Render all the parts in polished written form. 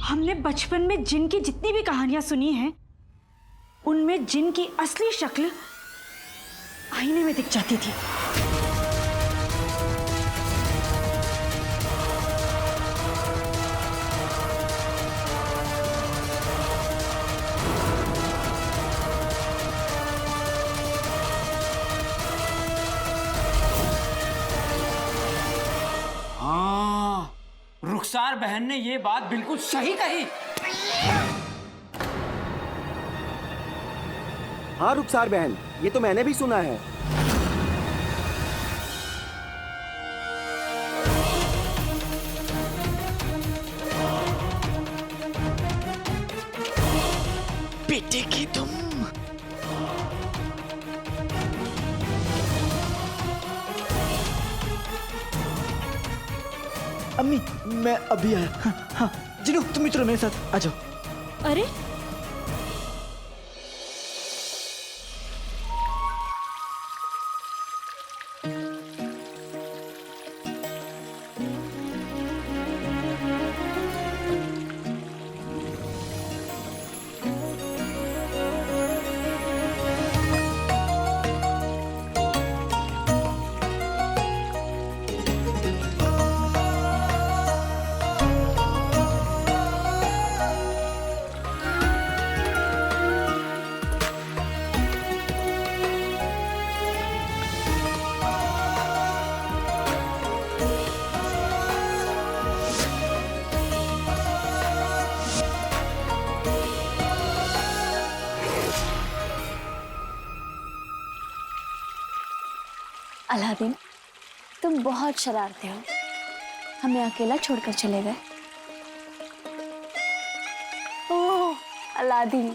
हमने बचपन में जिन की जितनी भी कहानियां सुनी हैं, उनमें जिन की असली शक्ल आईने में दिख जाती थी। हाँ, रुखसार बहन ने ये बात बिल्कुल सही कही। हाँ रुखसार बहन, ये तो मैंने भी सुना है। बेटे की तुम। अम्मी, मैं अभी आया। हाँ, हाँ। जिनू, तुम चलो मेरे साथ, आ जाओ। अरे अलादीन, तुम बहुत शरारती हो। हमें अकेला छोड़कर चले गए। ओह अलादीन,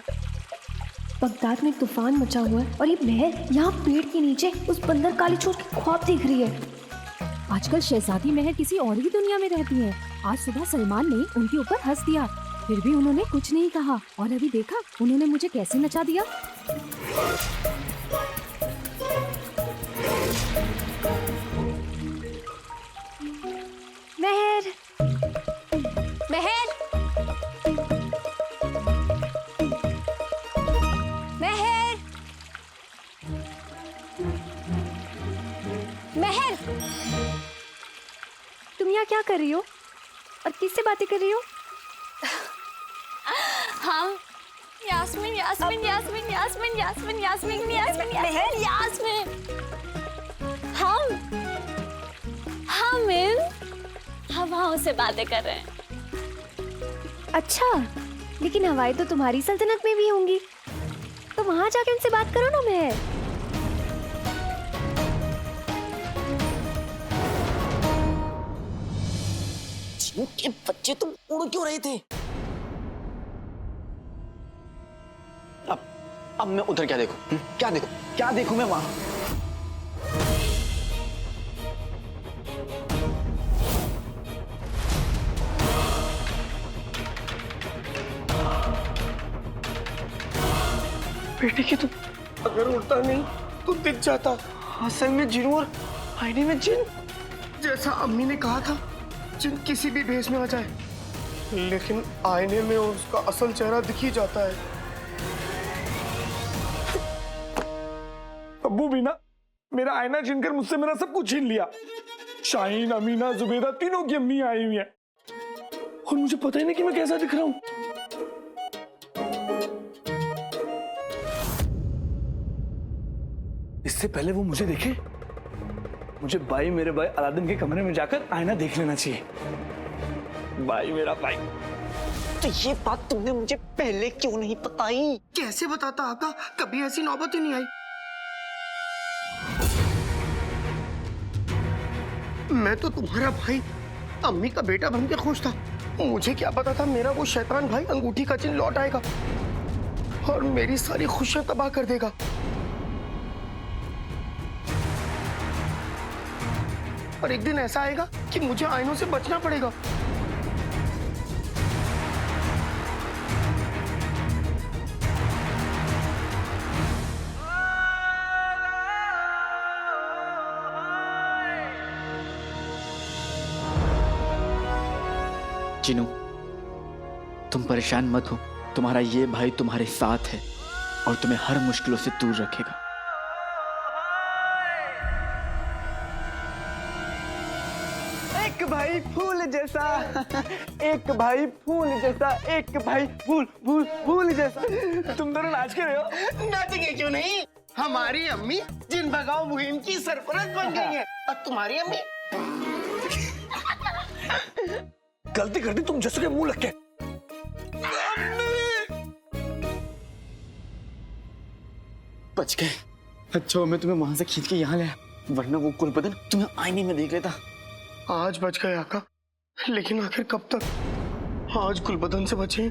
बगदाद में तूफान मचा हुआ है और ये महल यहाँ पेड़ के नीचे उस बंदर काली चोर की ख्वाब देख रही है। आजकल शहजादी महल किसी और ही दुनिया में रहती है। आज सुबह सलमान ने उनके ऊपर हंस दिया, फिर भी उन्होंने कुछ नहीं कहा। और अभी देखा उन्होंने मुझे कैसे नचा दिया। महर, महर, महर, महर, तुम यहाँ क्या कर रही हो और किससे बातें कर रही हो? हम यास्मीन यास्मीन यास्मीन यास्मीन यास्मीन यास्मीन यास्मीन महर यास्मीन, हम इन हवाओं से बातें कर रहे हैं। अच्छा, लेकिन हवाएं तो तुम्हारी सल्तनत में भी होंगी, तो वहां जाके उनसे बात करो ना। महर, जिनके बच्चे तुम उड़ क्यों रहे थे? अब मैं उधर क्या देखूं? क्या देखूं मैं वहां? बेटे की तुम, अगर उड़ता नहीं तो दिख जाता। असल में जिन और आईने में जिन, जैसा अम्मी ने कहा था, जिन किसी भी भेष में आ जाए, लेकिन आईने में उसका असल चेहरा दिख ही जाता है। अब्बू भी ना मेरा आईना छीनकर मुझसे मेरा सब कुछ छीन लिया। शाहीन, अमीना, जुबेदा तीनों की अम्मी आई हुई है और मुझे पता ही नहीं कि मैं कैसा दिख रहा हूँ। इससे पहले वो मुझे देखे, मुझे मेरे भाई अलादीन के कमरे में जाकर आईना देख लेना चाहिए। मेरा भाई। तो ये बात तुमने मुझे पहले क्यों नहीं बताई? कैसे बताता आका, कभी ऐसी नौबत ही नहीं आई। मैं तो तुम्हारा भाई, अम्मी का बेटा बन के खुश था। मुझे क्या पता था मेरा वो शैतान भाई अंगूठी का चिन्ह लौट आएगा और मेरी सारी खुशियां तबाह कर देगा। और एक दिन ऐसा आएगा कि मुझे आईनों से बचना पड़ेगा। जिनू, तुम परेशान मत हो, तुम्हारा ये भाई तुम्हारे साथ है और तुम्हें हर मुश्किलों से दूर रखेगा। एक भाई फूल जैसा, एक भाई फूल जैसा, एक भाई फूल फूल फूल जैसा। तुम दोनों नाच के रहे हो? नाचेंगे क्यों नहीं? हमारी अम्मी जिन भगाओ मुहिम की सरपरस्त बन गई है और तुम्हारी अम्मी गलती कर दी तुम जैसे के मुंह लग के। बच गए। अच्छा मैं तुम्हें वहां से खींच के यहाँ लाया, वरना वो कुलपतन तुम्हें आईने में देख लेता। आज बच गए आका, लेकिन आखिर कब तक? आज कुलपतन से बचे,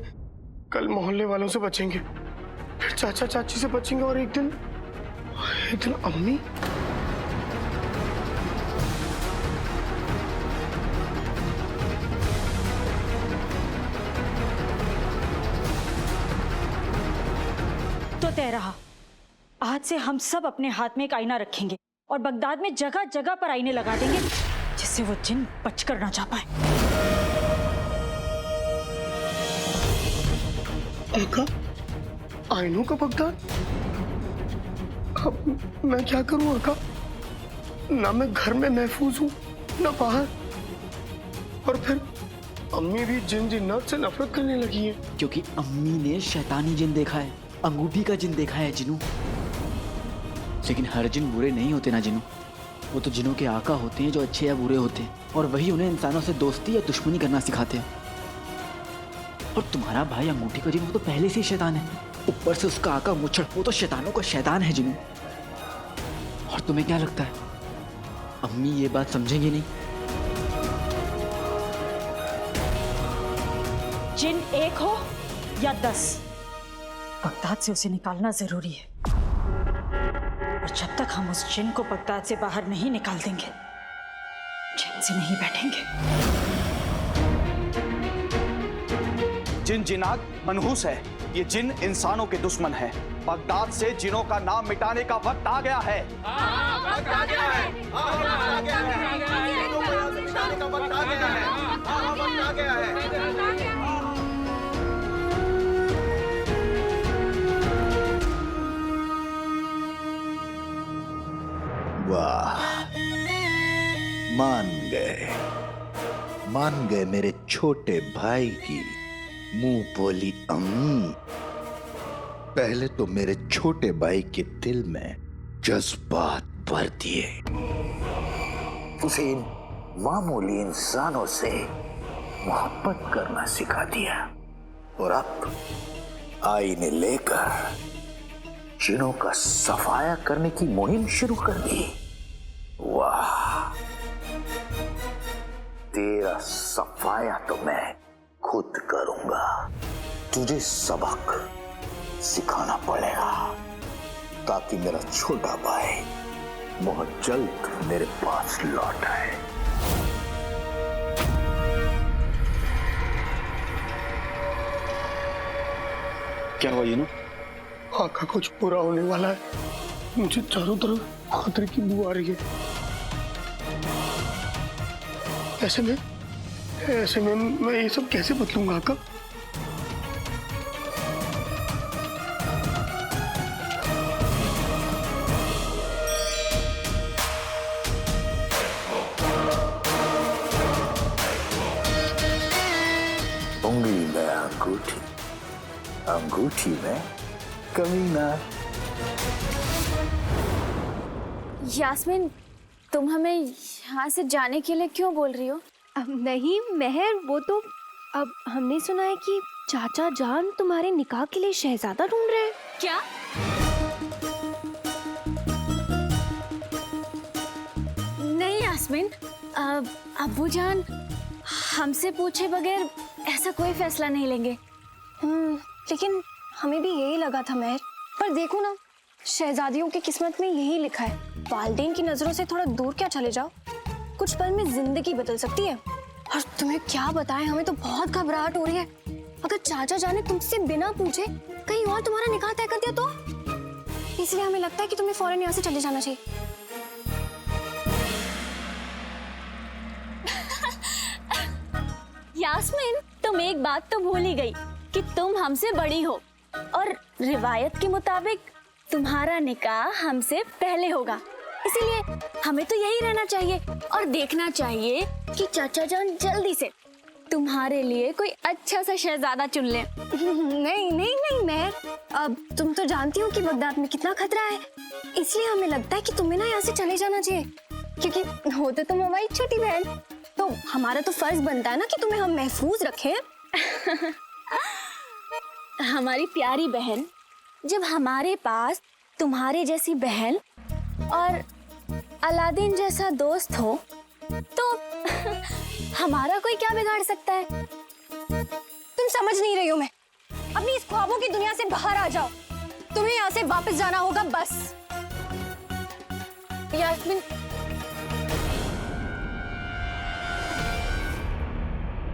कल मोहल्ले वालों से बचेंगे, फिर चाचा चाची से बचेंगे और एक दिन अम्मी। तो तय रहा, आज से हम सब अपने हाथ में एक आईना रखेंगे और बगदाद में जगह जगह पर आईने लगा देंगे, जिससे वो जिन बचकर ना जा पाए। आका, आईनों का बगदाद? अब मैं क्या करूं आका? ना मैं घर में महफूज हूं, ना बाहर। और फिर अम्मी भी जिन जिन्नात से नफरत करने लगी है। क्योंकि अम्मी ने शैतानी जिन देखा है, अंगूठी का जिन देखा है जिनू। लेकिन हर जिन बुरे नहीं होते ना जिनू, वो तो जिनों के आका होते हैं जो अच्छे या बुरे होते हैं, और वही उन्हें इंसानों से दोस्ती या दुश्मनी करना सिखाते हैं। और तुम्हारा भाई अंगूठी का जिन, वो तो पहले से ही शैतान है, ऊपर से उसका आका मुच्छड़, वो तो शैतानों का शैतान है जिनू। और तुम्हें क्या लगता है अम्मी ये बात समझेंगे नहीं? जिन एक हो या 10, बगदाद से उसे निकालना जरूरी है। और जब तक हम उस जिन को बगदाद से बाहर नहीं निकाल देंगे, चैन से नहीं बैठेंगे। जिन जिनात मनहूस है, ये जिन इंसानों के दुश्मन है। बगदाद से जिनों का नाम मिटाने का वक्त आ गया है। वक्त आ गया है। वक्त आ गया है। जिनों को यहाँ से मिटाने का वक्त आ गया है। वक्त आ गया है। वाह, मान गए मेरे छोटे भाई की मुंह बोली अम्मी। पहले तो मेरे छोटे भाई के दिल में जज्बात भर दिए, उसे इन मामूली इंसानों से मोहब्बत करना सिखा दिया, और अब आईने लेकर जिनों का सफाया करने की मुहिम शुरू कर दी। वाह, तेरा सफाया तो मैं खुद करूंगा। तुझे सबक सिखाना पड़ेगा, ताकि मेरा छोटा भाई बहुत जल्द मेरे पास लौट आए। क्या हुआ यूनू? आका कुछ बुरा होने वाला है, मुझे चारों तरफ खतरे की बू आ रही है। ऐसे में मैं ये सब कैसे बदलूंगा आका? उंगली में अंगूठी, अंगूठी में कमीना। यास्मीन, तुम हमें यहाँ से जाने के लिए क्यों बोल रही हो? अब नहीं मेहर, वो तो अब हमने सुना है कि चाचा जान तुम्हारे निकाह के लिए शहजादा ढूंढ रहे हैं। क्या? नहीं यास्मीन, अब्बू जान हमसे पूछे बगैर ऐसा कोई फैसला नहीं लेंगे। लेकिन हमें भी यही लगा था मेहर, पर देखो ना, शहजादियों की किस्मत में यही लिखा है, वालिदैन की नजरों से थोड़ा दूर क्या चले जाओ, कुछ पल में जिंदगी बदल सकती है। और तुम्हें क्या बताएं, हमें तो बहुत घबराहट हो रही है। अगर चाचा जाने तुमसे बिना पूछे कहीं और तुम्हारा निकाह तय कर दिया तो? इसलिए हमें लगता है कि तुम्हें फौरन यहाँ से चले जाना चाहिए। यास्मीन, तुम एक बात तो भूल ही गई कि तुम हमसे बड़ी हो और रिवायत के मुताबिक तुम्हारा निकाह हमसे पहले होगा। इसीलिए हमें तो यही रहना चाहिए और देखना चाहिए कि चाचा जान जल्दी से तुम्हारे लिए कोई अच्छा सा शहजादा चुन ले। नहीं नहीं नहीं मेहर, अब तुम तो जानती हो कि बगदाद में कितना खतरा है, इसलिए हमें लगता है कि तुम्हें ना यहाँ से चले जाना चाहिए, क्योंकि होते तुम हमारी छोटी बहन, तो हमारा तो फर्ज बनता है ना कि तुम्हें हम महफूज रखें। हमारी प्यारी बहन, जब हमारे पास तुम्हारे जैसी बहन और अलादीन जैसा दोस्त हो तो हमारा कोई क्या बिगाड़ सकता है? तुम समझ नहीं रही हो मैं, अपनी इस ख्वाबों की दुनिया से बाहर आ जाओ, तुम्हें यहाँ से वापस जाना होगा बस। यास्मीन,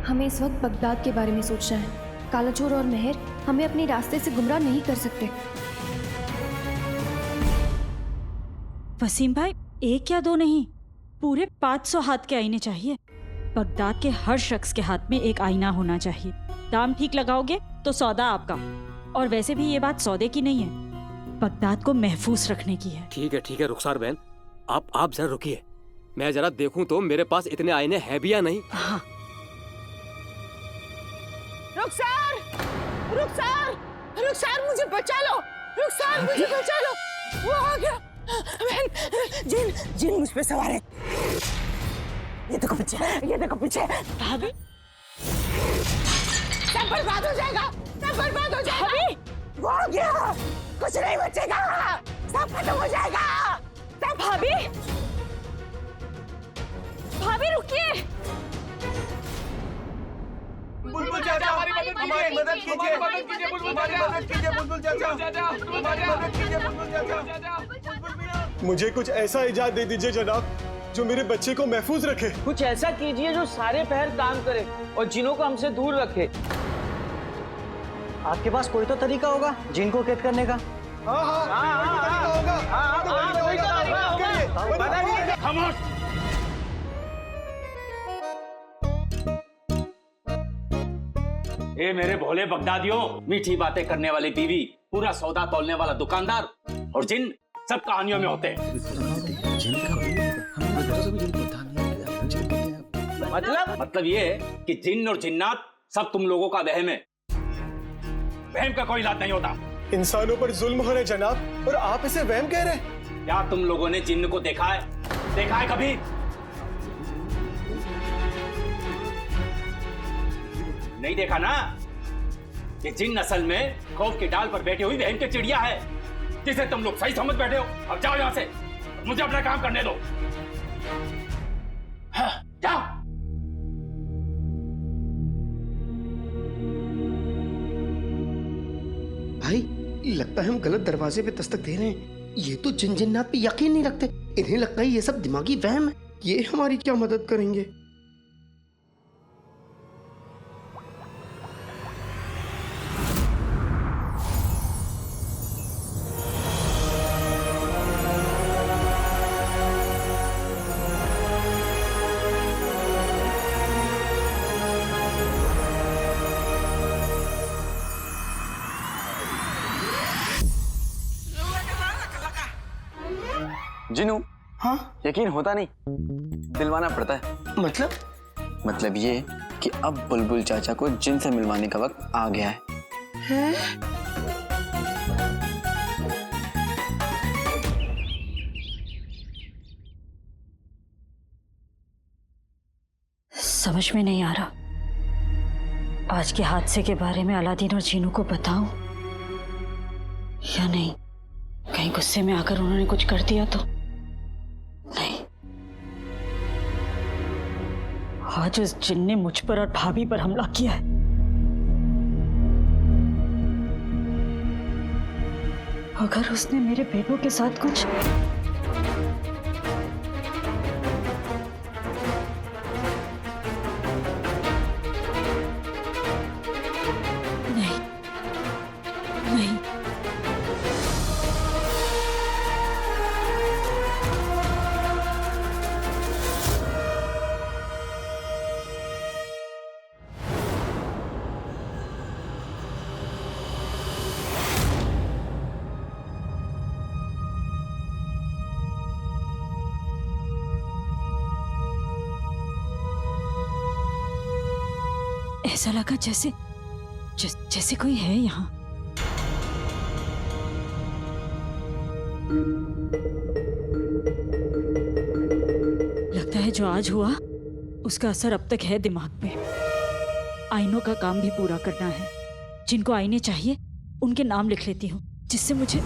हमें इस वक्त बगदाद के बारे में सोचना है। काला चोर और मेहर हमें अपने रास्ते से गुमराह नहीं कर सकते। वसीम भाई, एक या दो नहीं, पूरे 500 हाथ के आईने चाहिए। बगदाद के हर शख्स के हाथ में एक आईना होना चाहिए। दाम ठीक लगाओगे तो सौदा आपका, और वैसे भी ये बात सौदे की नहीं है, बगदाद को महफूज रखने की है। ठीक है रुखसार बहन, आप जरा रुकिए, मैं जरा देखूं तो मेरे पास इतने आईने हैं भी या नहीं। हाँ। रुखसार मुझे बचा लो, रुखसार मुझे बचा लो, वो आ गया। बहन, जिन मुझ पे सवार है। ये देखो पीछे, भाभी, सब बर्बाद हो जाएगा, भाभी, वो आ गया, कुछ नहीं बचेगा, सब खत्म हो जाएगा, सब। भाभी रुकिए। बुलबुल चाचा, हमारी मदद कीजिए, बुलबुल चाचा, मुझे कुछ ऐसा इजाज़त दे दीजिए जनाब, जो मेरे बच्चे को महफूज रखे। कुछ ऐसा कीजिए जो सारे पहर काम करे और जिनों को हमसे दूर रखे। आपके पास कोई तो तरीका होगा जिन को कैद करने का? खामोश! ए मेरे भोले बगदादियों, मीठी बातें करने वाली बीवी, पूरा सौदा तौलने वाला दुकानदार और जिन सब कहानियों में होते हैं। मतलब ये कि जिन और जिन्नात सब तुम लोगों का वहम है। वहम का कोई इलाज नहीं होता। इंसानों पर जुल्म हो रहे जनाब, और आप इसे वहम कह रहे हैं? क्या तुम लोगों ने जिन्न को देखा है कभी? नहीं देखा ना? ये जिन्न असल में खौफ की डाल पर बैठी हुई वहम की चिड़िया है, जिसे तुम लोग सही समझ बैठे हो। अब जाओ यहां से, मुझे अपना काम करने दो। हाँ, जाओ। भाई, लगता है हम गलत दरवाजे पे दस्तक दे रहे हैं। ये तो जिन जिन्नात पे यकीन नहीं रखते, इन्हें लगता है ये सब दिमागी वहम है। ये हमारी क्या मदद करेंगे? जिनू, हाँ, यकीन होता नहीं, दिलवाना पड़ता है। मतलब ये कि अब बुलबुल चाचा को जिन से मिलवाने का वक्त आ गया है। समझ में नहीं आ रहा, आज के हादसे के बारे में अलादीन और जीनू को बताऊं या नहीं। कहीं गुस्से में आकर उन्होंने कुछ कर दिया तो नहीं। आज उस जिन ने मुझ पर और भाभी पर हमला किया है। अगर उसने मेरे बेटों के साथ कुछ नहीं, नहीं, ऐसा लगा जैसे कोई है यहाँ। लगता है जो आज हुआ उसका असर अब तक है दिमाग पे। आईनों का काम भी पूरा करना है। जिनको आईने चाहिए उनके नाम लिख लेती हूँ, जिससे मुझे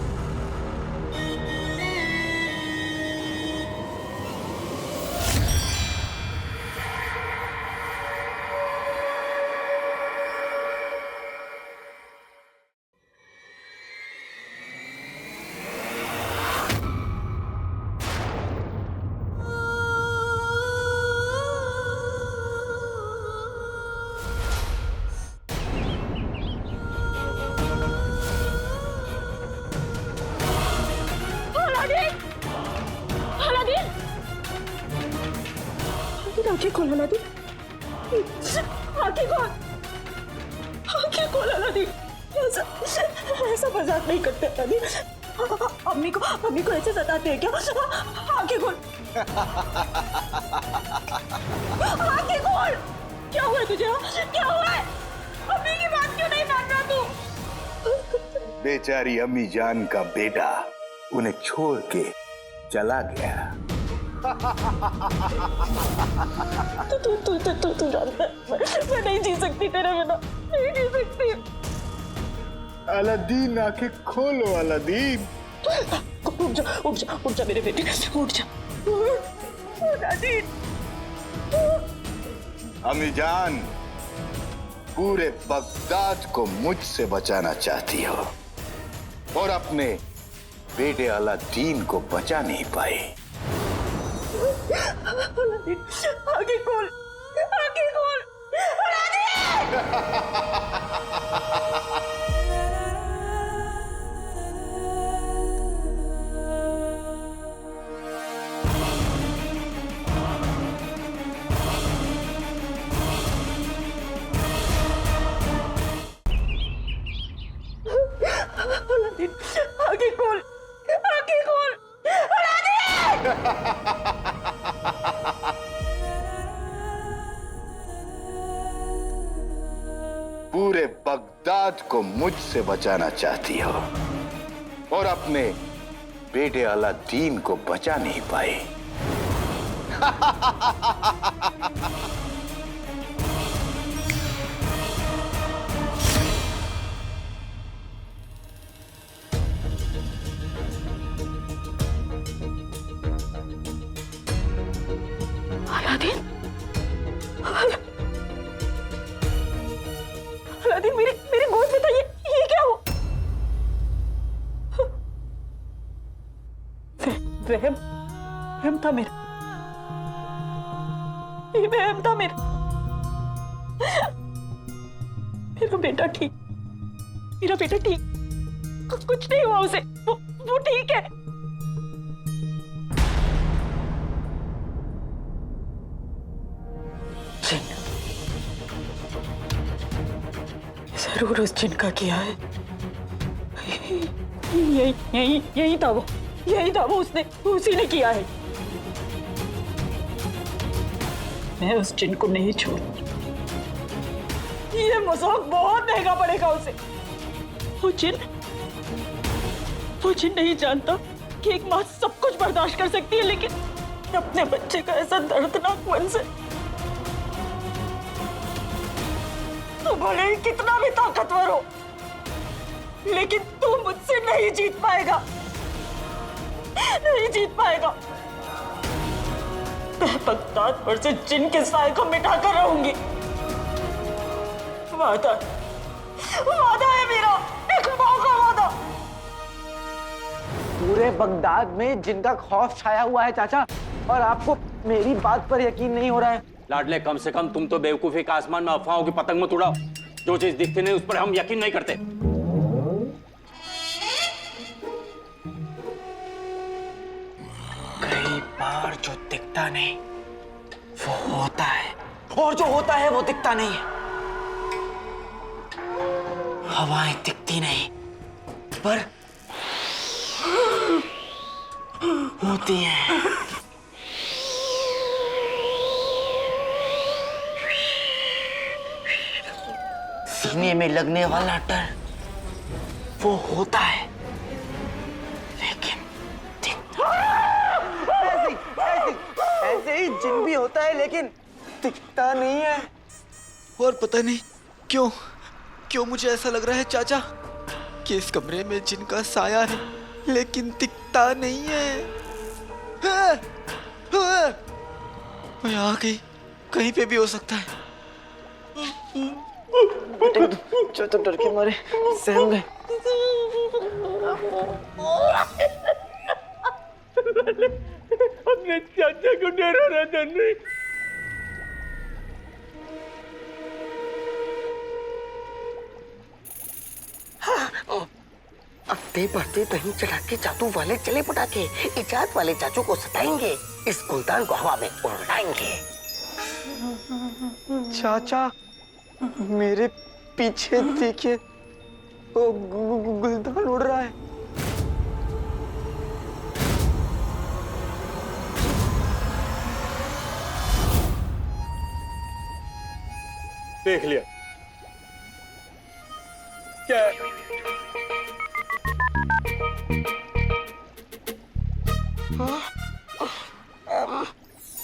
आंखें खोल अलादीन, आंखें खोल, आंखें खोल अलादीन। ऐसा मजाक नहीं करते अलादीन। अम्मी को ऐसे सताते हैं क्या? आंखें खोल, आंखें खोल। क्या हुआ तुझे? क्या हुआ है? अम्मी की बात क्यों नहीं मान रहा तू? बेचारी अम्मी जान का बेटा उन्हें छोड़ के चला गया। तू जानता है मैं नहीं जी सकती तेरे बिना, नहीं जी सकती। अलादीन आंखें खोलो अलादीन। उठ जा मेरे बेटे, उठ जा अलादीन। अम्मी जान पूरे बगदाद को मुझसे बचाना चाहती हो और अपने बेटे अलादीन को बचा नहीं पाई। आगे खोल, आगे खोल। अलादीन आगे खोल, आगे खोल। पूरे बगदाद को मुझसे बचाना चाहती हो और अपने बेटे अलादीन को बचा नहीं पाई। अलादीन, अलादीन मेरी गोद में था। ये क्या हो? वहम था मेरा, ये वहम था मेरा। मेरा बेटा ठीक, मेरा बेटा ठीक, कुछ नहीं हुआ उसे, वो ठीक है। जरूर उस जिन का किया है। यही था वो, उसी ने किया है। मैं उस जिन को नहीं छोड़, ये मजाक बहुत महंगा पड़ेगा उसे। वो जिन नहीं जानता कि एक माँ सब कुछ बर्दाश्त कर सकती है, लेकिन अपने बच्चे का ऐसा दर्दनाक मन से तू भले ही कितना भी ताकतवर हो, लेकिन तू मुझसे नहीं जीत पाएगा, नहीं जीत पाएगा। मैं बगदाद पर से जिन के साए को मिटाकर रहूंगी। वादा है मेरा, एक माँ का वादा। पूरे बगदाद में जिनका खौफ छाया हुआ है चाचा, और आपको मेरी बात पर यकीन नहीं हो रहा है। लाडले, कम से कम तुम तो बेवकूफी का आसमान में अफवाहों की पतंग मत उड़ाओ। जो चीज दिखती नहीं उस पर हम यकीन नहीं करते। कई बार जो दिखता नहीं वो होता है, और जो होता है वो दिखता नहीं है। हवाएं दिखती नहीं पर होती हैं। सीने में लगने वाला डर वो होता है, लेकिन ऐसे ही जिन भी होता है लेकिन दिखता नहीं है। और पता नहीं क्यों मुझे ऐसा लग रहा है चाचा कि इस कमरे में जिनका साया है लेकिन दिखता नहीं है। मैं आ गई, कहीं पे भी हो सकता है। चाचा डर के मारे सहम गए। अपने चाचा को डराना था नहीं। अगते बढ़ते दही चढ़ा के जादू वाले चले पटाखे इजाद वाले चाचू को सताएंगे, इस गुलदान को हवा में उड़ाएंगे। चाचा मेरे पीछे देखिए, वो गुलदान उड़ रहा है। देख लिया क्या?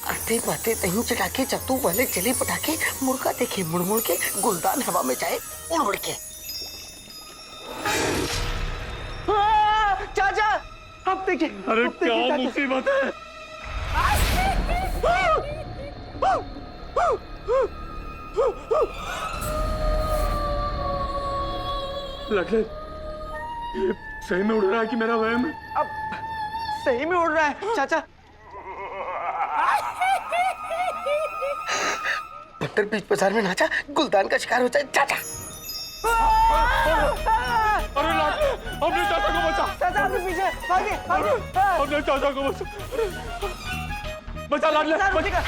आते पाते दही चढ़ा के जादू वाले चले पटाखे, मुर्गा देखे मुड़ मुड़ के, गुलदान हवा में जाए उड़ उड़ के। चाचा अब देखिए। अरे क्या मुसीबत है? लगे ये सही में उड़ रहा है कि मेरा वहम है? अब सही में उड़ रहा है चाचा। बंदर बीच बाजार में नाचा, गुलदान का शिकार हो जाए चाचा। अरे लाडले, अपने चाचा को बचा। चाचा अपने पीछे भागे भागे। अपने चाचा को बचा, बचा लाडले, बचा।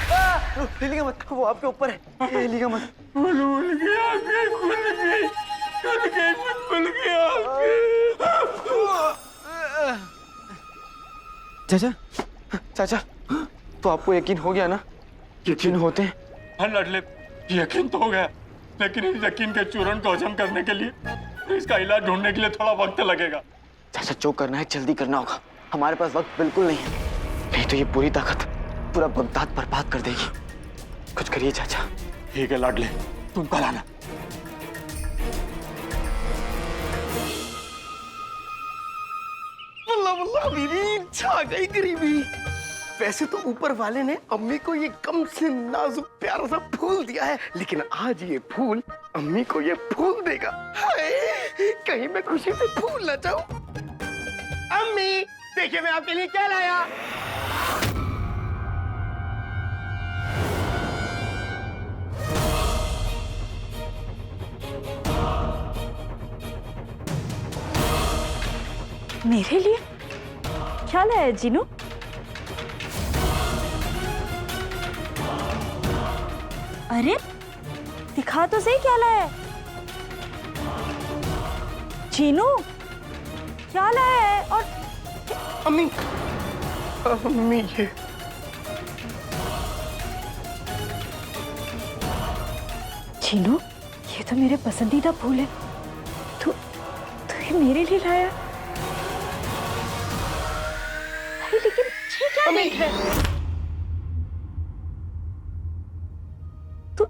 हिलिएगा मत, वो आपके ऊपर है, हिलिएगा मत। खुल गया, खुल गया। चाचा चाचा तो आपको यकीन हो गया ना यकीन होते हैं? हाँ लाडले, यकीन तो हो गया, लेकिन इस यकीन के चूरन को हजम करने के लिए इसका इलाज ढूंढने के लिए थोड़ा वक्त लगेगा। चाचा जो करना है जल्दी करना होगा, हमारे पास वक्त बिल्कुल नहीं है, नहीं तो ये पूरी ताकत पूरा बगदाद बर्बाद कर देगी। कुछ करिए चाचा। ठीक है लाडले, तुम कल आना। अल्लाह बीबी, छा गई गरीबी। वैसे तो ऊपर वाले ने अम्मी को ये कम से नाजुक प्यारा सा फूल दिया है, लेकिन आज ये फूल अम्मी को ये फूल देगा। हाय, कहीं मैं खुशी से फूल ना जाऊं। अम्मी देखिए मैं आपके लिए क्या लाया। मेरे लिए क्या लाया जीनू? अरे दिखा तो सही क्या लाया है। जीनू क्या लाया है? और अम्मी अम्मी ये जीनू, ये तो मेरे पसंदीदा फूल है। तू ये मेरे लिए लाया? अरे लेकिन ये क्या देख रहा है? तू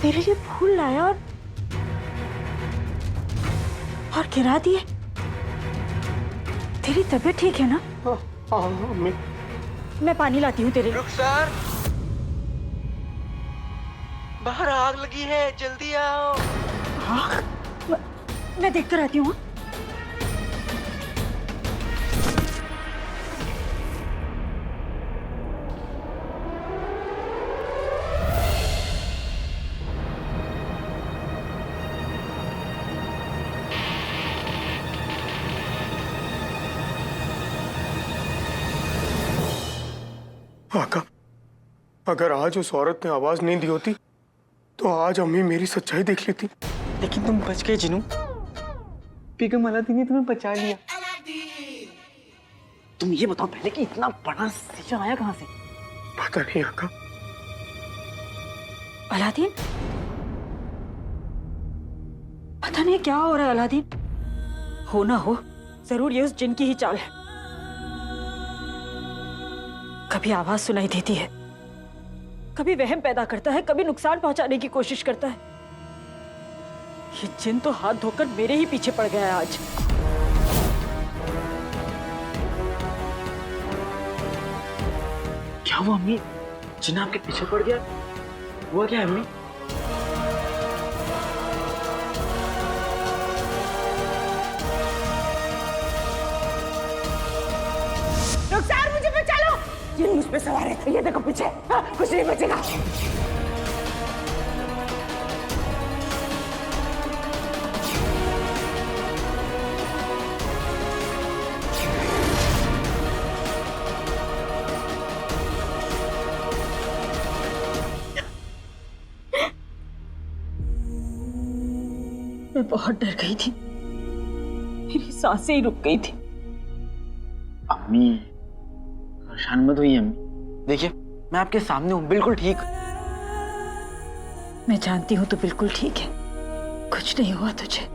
मेरे लिए फूल लाया और गिरा दिए। तेरी तबीयत ठीक है ना? हाँ अम्मी। मैं पानी लाती हूँ तेरे लिए। रुखसार, बाहर आग लगी है, जल्दी आओ। हाँ, मैं देख कर आती हूँ। आका, अगर आज उस औरत ने आवाज नहीं दी होती तो आज अम्मी मेरी सच्चाई देख लेती। लेकिन तुम बच गए जिनू, बेगम अलादीन ने तुम्हें बचा लिया। तुम ये बताओ पहले कि इतना बड़ा शीशा आया कहाँ से? पता नहीं आका। अलादीन, पता नहीं क्या हो रहा है अलादीन। हो ना हो जरूर ये उस जिन की ही चाल है। कभी आवाज सुनाई देती है, कभी वहम पैदा करता है, कभी नुकसान पहुंचाने की कोशिश करता है। ये जिन तो हाथ धोकर मेरे ही पीछे पड़ गया है आज। क्या हुआ अम्मी? जिन आपके पीछे पड़ गया? हुआ क्या अम्मी? रुखसार मुझे बचा लो, जिन मुझ पे सवार है। ये देखो पीछे, कुछ नहीं बचेगा। मैं बहुत डर गई थी, मेरी सांसें ही रुक गई थी। अम्मी परेशान मत होइए अम्मी। देखिए मैं आपके सामने हूँ, बिल्कुल ठीक। मैं जानती हूँ तो बिल्कुल ठीक है, कुछ नहीं हुआ तुझे।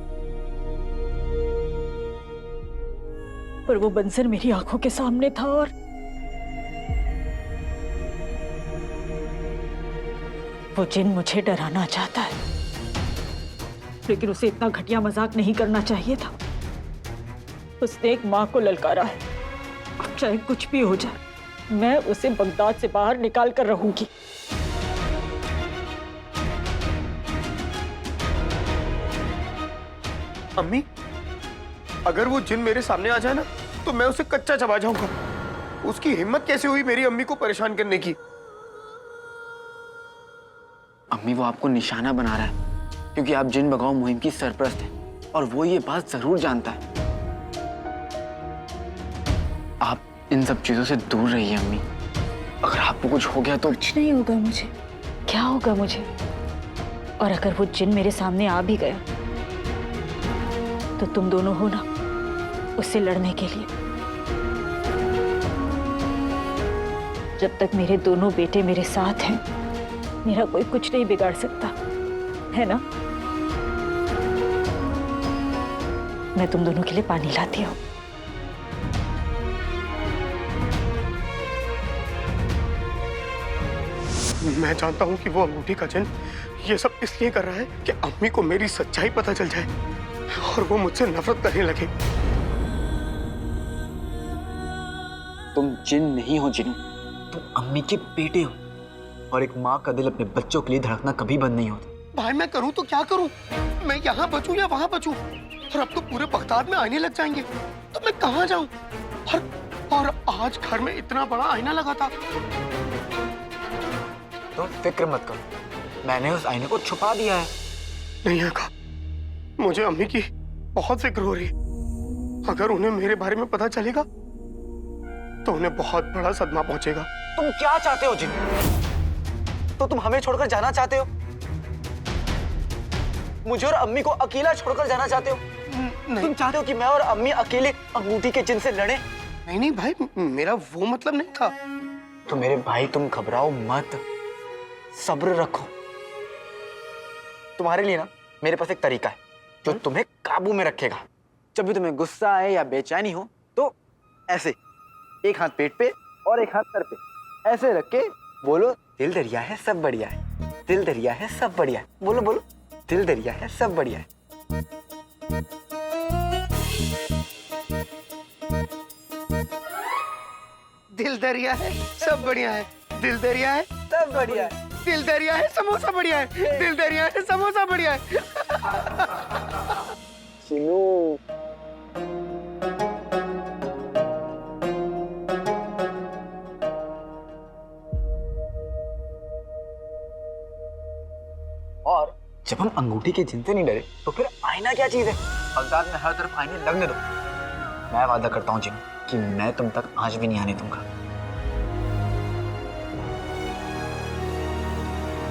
पर वो बंसर मेरी आंखों के सामने था और वो जिन मुझे डराना चाहता है, लेकिन उसे इतना घटिया मजाक नहीं करना चाहिए था। उसने एक माँ को ललकारा है, चाहे कुछ भी हो जाए मैं उसे बगदाद से बाहर निकाल कर रहूंगी। अम्मी, अगर वो जिन मेरे सामने आ जाए ना तो मैं उसे कच्चा चबा जाऊंगा। उसकी हिम्मत कैसे हुई मेरी अम्मी को परेशान करने की? अम्मी वो आपको निशाना बना रहा है क्योंकि आप जिन भगाओ मुहिम की सरपरस्त हैं और वो ये बात जरूर जानता है। आप इन सब चीजों से दूर रहिए अम्मी। अगर आपको कुछ हो गया तो कुछ नहीं होगा मुझे। क्या होगा मुझे? और अगर वो जिन मेरे सामने आ भी गया तो तुम दोनों हो ना उससे लड़ने के लिए। जब तक मेरे दोनों बेटे मेरे साथ हैं मेरा कोई कुछ नहीं बिगाड़ सकता, है ना? मैं तुम दोनों के लिए पानी लाती हूँ। मैं जानता हूँ कि वो अंगूठी का जिन ये सब इसलिए कर रहा है कि अम्मी को मेरी सच्चाई पता चल जाए और वो मुझसे नफरत करने लगे। तुम जिन नहीं हो जिनू, तुम अम्मी के बेटे हो और एक माँ का दिल अपने बच्चों के लिए धड़कना कभी बंद नहीं होता। भाई मैं करूँ तो क्या करूँ? मैं यहाँ बचूं या वहाँ बचूं? और अब तो पूरे बगदाद में आईने लग जाएंगे, तो मैं कहाँ जाऊँ? और आज घर में इतना बड़ा आईना लगा था। तुम फिक्र मत करो, मैंने उस आईने को छुपा दिया है। नहीं आका, मुझे अम्मी की बहुत फिक्र हो रही है। अगर उन्हें मेरे बारे में पता चलेगा तो उन्हें बहुत बड़ा सदमा पहुंचेगा। तुम क्या चाहते हो जिन? तो तुम हमें छोड़कर जाना चाहते हो? मुझे और अम्मी को अकेला छोड़कर जाना चाहते हो? तुम चाहते हो कि मैं और अम्मी अकेले अंगूठी के जिन से लड़े? नहीं भाई, मेरा वो मतलब नहीं था। तो मेरे भाई तुम घबराओ मत, सब्र रखो। तुम्हारे लिए ना मेरे पास एक तरीका है जो तुम्हें काबू में रखेगा। जब भी तुम्हें गुस्सा आए या बेचैनी हो तो ऐसे एक हाथ पेट पे और एक हाथ सर पे ऐसे रख के बोलो, दिल दरिया है सब बढ़िया है, दिल दरिया है सब बढ़िया है। बोलो बोलो, दिल दरिया है सब बढ़िया है। दिल दरिया है सब बढ़िया है, दिल दरिया है सब बढ़िया है, दिल दरिया है समोसा बढ़िया है, दिल दरिया है समोसा बढ़िया है। चिनू और जब हम अंगूठी के जिन से नहीं डरे तो फिर आईना क्या चीज है? बगदाद में हर तरफ आईने लगने दो। मैं वादा करता हूँ जिन कि मैं तुम तक आज भी नहीं आने दूंगा।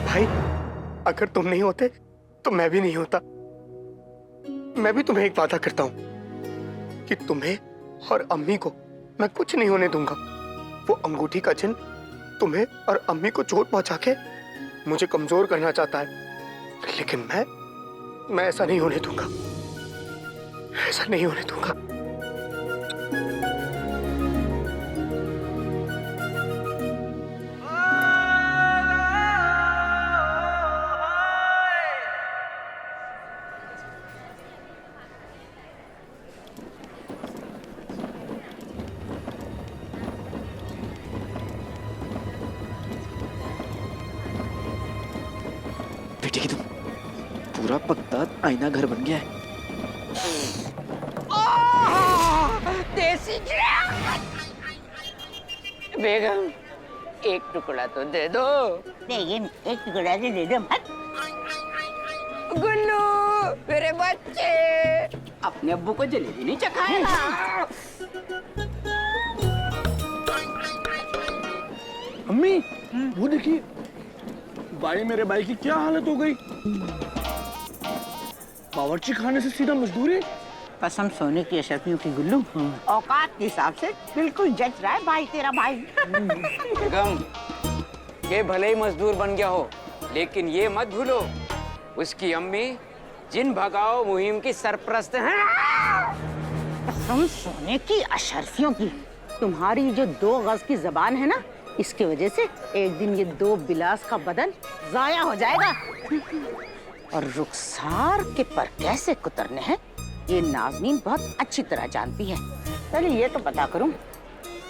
भाई अगर तुम नहीं होते तो मैं भी नहीं होता। मैं भी तुम्हें एक वादा करता हूं कि तुम्हें और अम्मी को मैं कुछ नहीं होने दूंगा। वो अंगूठी का जिन तुम्हें और अम्मी को चोट पहुंचा के मुझे कमजोर करना चाहता है, लेकिन मैं ऐसा नहीं होने दूंगा, ऐसा नहीं होने दूंगा। बेटे की तुम पूरा बगदाद आईना घर बन गया है। देसी बेगम, एक टुकड़ा तो दे दो। बेगम, एक टुकड़ा दे दो। गुल्लू, मेरे बच्चे, अपने अब्बू को जलेबी नहीं चखाएगा? अम्मी, वो देखिए, भाई मेरे भाई की क्या हालत हो गई। बावर्ची खाने से सीधा मजदूरी। कसम सोने की अशरफियों की गुल्लू, औकात के हिसाब से बिल्कुल जच रहा है भाई तेरा भाई। बेगम, ये भले ही मजदूर बन गया हो, लेकिन ये मत भूलो, उसकी अम्मी जिन भगाओ मुहिम की सरप्रस्त हैं। कसम सोने की अशरफियों की, तुम्हारी जो 2 गज की जबान है ना, इसकी वजह से एक दिन ये 2 बिलास का बदन जाया हो जाएगा। और रुखसार के पर कैसे कुतरने हैं ये नाज़नीन बहुत अच्छी तरह जानती है। पहले ये तो पता करूं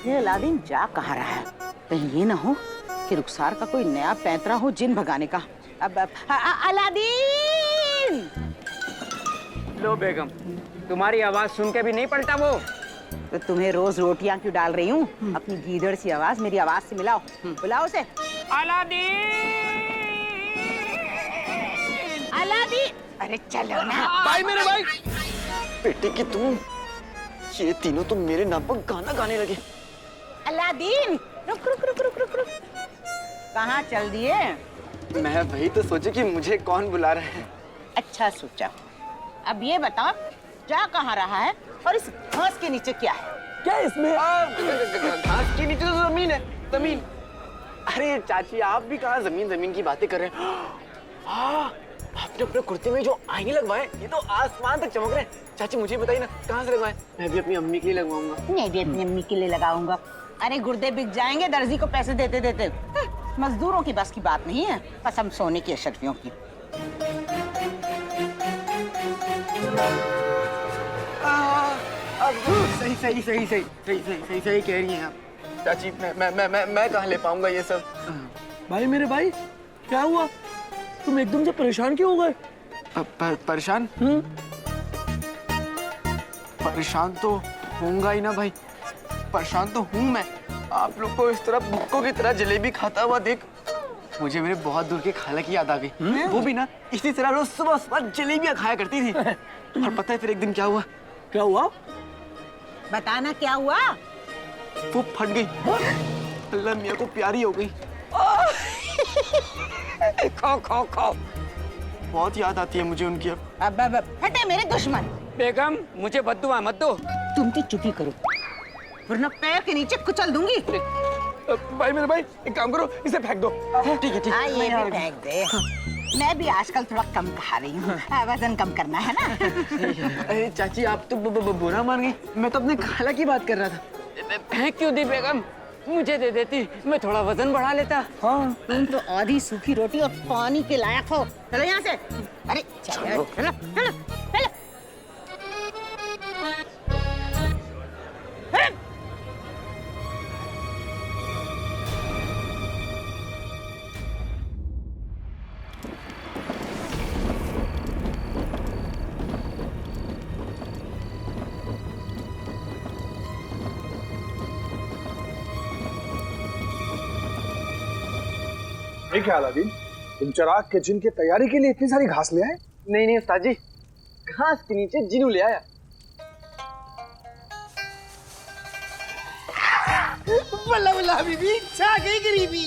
ये अलादीन जा कहाँ रहा है। कहीं ये ना हो कि रुखसार का कोई नया पैंतरा हो जिन भगाने का। अब अलादीन! लो बेगम, तुम्हारी आवाज सुन के भी नहीं पलटा वो। तो तुम्हें रोज रोटियां क्यों डाल रही हूँ? अपनी गीदड़ सी आवाज मेरी आवाज से मिलाओ। बुलाओ उसे। अलादीन! अरे चलो ना। भाई मेरे भाई, बेटे की तुम, ये तीनों तुम मेरे नाम पर गाना गाने लगे। अलादीन! रुक रुक रुक रुक रुक रुक, कहाँ चल दिए? मैं वही तो सोचे कि मुझे कौन बुला रहा है। अच्छा सोचा। अब ये बताओ जा कहाँ रहा है और इस घास के नीचे क्या है? क्या इसमें? घास के नीचे तो जमीन है, जमीन। अरे चाची, आप भी कहाँ जमीन जमीन की बातें कर रहे हैं? आपने अपने कुर्ते में जो आईने लगवाए, ये तो आसमान तक चमक रहे हैं। चाची मुझे बताइए ना, कहाँ से लगवाए? मैं भी अपनी अम्मी के लिए लगवाऊंगा। मैं भी अपनी अम्मी के लिए लगाऊंगा। अरे गुर्दे बिक जाएंगे दर्जी को पैसे देते देते। मजदूरों की बस की बात नहीं है, कसम सोने की अशरफियों की। सही सही सही सही सही सही सही सही कह रही हैं आप चाची। मैं कहाँ ले पाऊंगा ये सब? भाई मेरे भाई, क्या हुआ? तुम एकदम से परेशान क्यों हो गए? परेशान? परेशान तो होऊंगा ही ना भाई, परेशान तो हूँ मैं। आप लोग को इस तरह भुक्कों की तरह जलेबी खाता हुआ देख मुझे मेरे बहुत दूर के खाला की याद आ गई। वो भी ना इसी तरह रोज सुबह सुबह जलेबियां खाया करती थी। और पता है फिर एक दिन क्या हुआ? क्या हुआ? बताना क्या हुआ? वो फट गई। अल्लाह मियाँ को प्यारी हो गई। खो खो खो। बहुत याद आती है मुझे उनकी अब। फटे मेरे दुश्मन। बेगम, मुझे बद्दुआ मत दो। तुम तो चुप ही करो वरना पैर के नीचे कुचल दूंगी। भाई मेरे भाई, एक काम करो, इसे फेंक दो। ठीक है ठीक है। ये भी फेंक दे। मैं भी आजकल थोड़ा कम खा रही हूँ, वजन कम करना है ना। अरे चाची, आप तो बुरा मान गई। मैं तो अपने खाला की बात कर रहा था। फेंक क्यों दी बेगम? मुझे दे देती, मैं थोड़ा वजन बढ़ा लेता। हाँ, तुम तो आधी सूखी रोटी और पानी के लायक हो। चलो यहाँ से। अरे चलो चलो चलो चलो। क्या अलादीन, तुम चिराग के जिन की तैयारी के लिए इतनी सारी घास ले आए? नहीं उस्ताद जी, घास के नीचे जिनू ले आया। बल्ला बल्ला बीबी, छा गई गरीबी।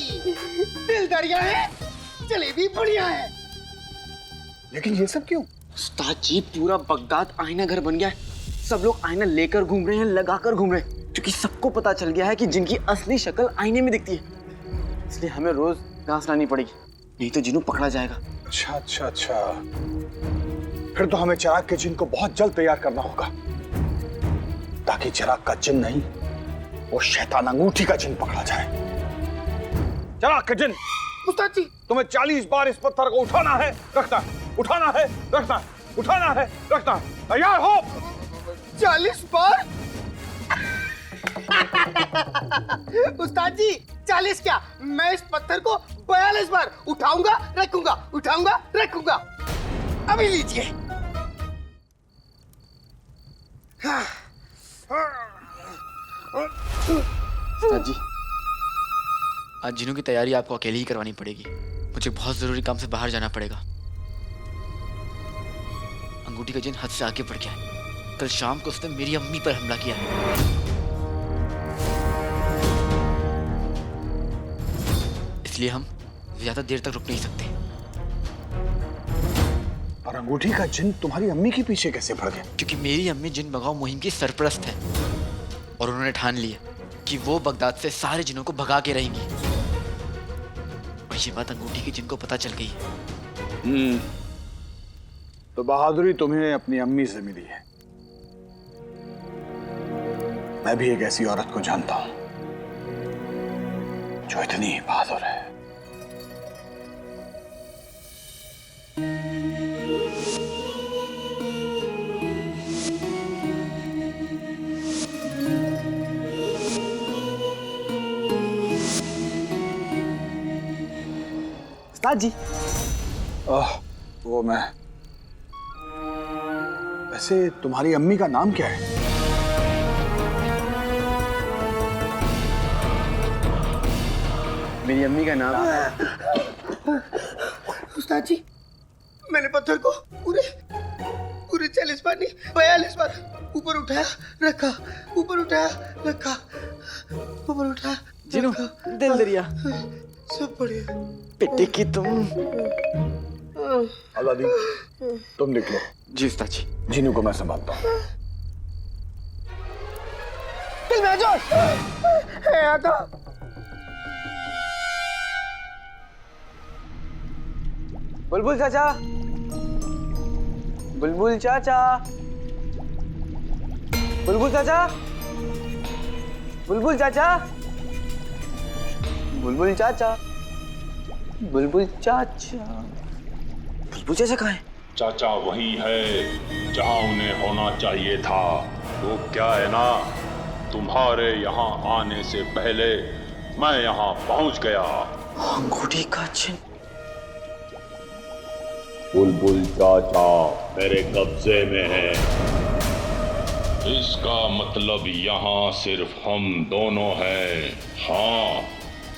दिल दरिया है, जलेबी बढ़िया है। लेकिन ये सब क्यों? उस्ताद जी, पूरा बगदाद आईना घर बन गया है। सब लोग आईना लेकर घूम रहे हैं, लगाकर घूम रहे हैं, क्योंकि सबको पता चल गया है कि जिनकी असली शक्ल आईने में दिखती है। इसलिए हमें रोज घास लानी पड़ेगी, नहीं तो जिनू पकड़ा जाएगा। अच्छा अच्छा अच्छा। फिर तो हमें चिराग के जिन को बहुत जल्द तैयार करना होगा, ताकि चिराग का जिन नहीं, वो शैतान अंगूठी का जिन पकड़ा जाए। चिराग के जिन, उस्ताद जी, तुम्हें 40 बार इस पत्थर को उठाना है, रखना, उठाना है, रखना, उठाना है, रखना। तैयार हो? 40 बार? उस्ताद जी, 40 क्या, मैं इस पत्थर को 42 बार उठाऊंगा, रखूंगा, उठाऊंगा, रखूंगा। अभी लीजिए। उस्ताद जी, आज जिनों की तैयारी आपको अकेले ही करवानी पड़ेगी। मुझे बहुत जरूरी काम से बाहर जाना पड़ेगा। अंगूठी का जिन हद से आगे बढ़ गया है। कल शाम को उसने मेरी अम्मी पर हमला किया है। इसलिए हम ज्यादा देर तक रुक नहीं सकते। और अंगूठी का जिन तुम्हारी अम्मी के पीछे कैसे पड़ गया? क्योंकि मेरी अम्मी जिन भगाओ मुहिम की सरपरस्त है और उन्होंने ठान लिया कि वो बगदाद से सारे जिनों को भगा के रहेंगी। और ये बात अंगूठी के जिन को पता चल गई है। तो बहादुरी तुम्हें अपनी अम्मी से मिली है। मैं भी एक ऐसी औरत को जानता हूं जो इतनी बहादुर है। उस्ताद जी, वो मैं, वैसे तुम्हारी अम्मी का नाम क्या है? मेरी अम्मी का नाम उस्ताद जी, मैंने पत्थर को पूरे 40 बार नहीं 42 बार ऊपर उठाया, रखा, ऊपर उठाया, रखा, ऊपर उठाया, जिनू, दिल दरिया, सब बढ़िया। बेटे की तुम। आजादी, तुम निकलो। जी उस्ताद जी। जीनू को मैं संभालता हूँ। बुलबुल चाचा, बुलबुल चाचा, बुलबुल चाचा, बुलबुल चाचा, बुलबुल चाचा, बुलबुल चाचा, बुलबुल चाचा कहाँ है? चाचा वही है जहां उन्हें होना चाहिए था। वो क्या है ना, तुम्हारे यहाँ आने से पहले मैं यहाँ पहुँच गया। अंगूठी का जिन। बुलबुल चाचा मेरे कब्जे में है। इसका मतलब यहाँ सिर्फ हम दोनों हैं। हाँ,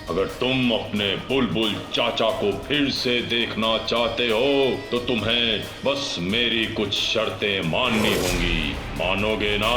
अगर तुम अपने बुलबुल चाचा को फिर से देखना चाहते हो तो तुम्हें बस मेरी कुछ शर्तें माननी होंगी। मानोगे ना?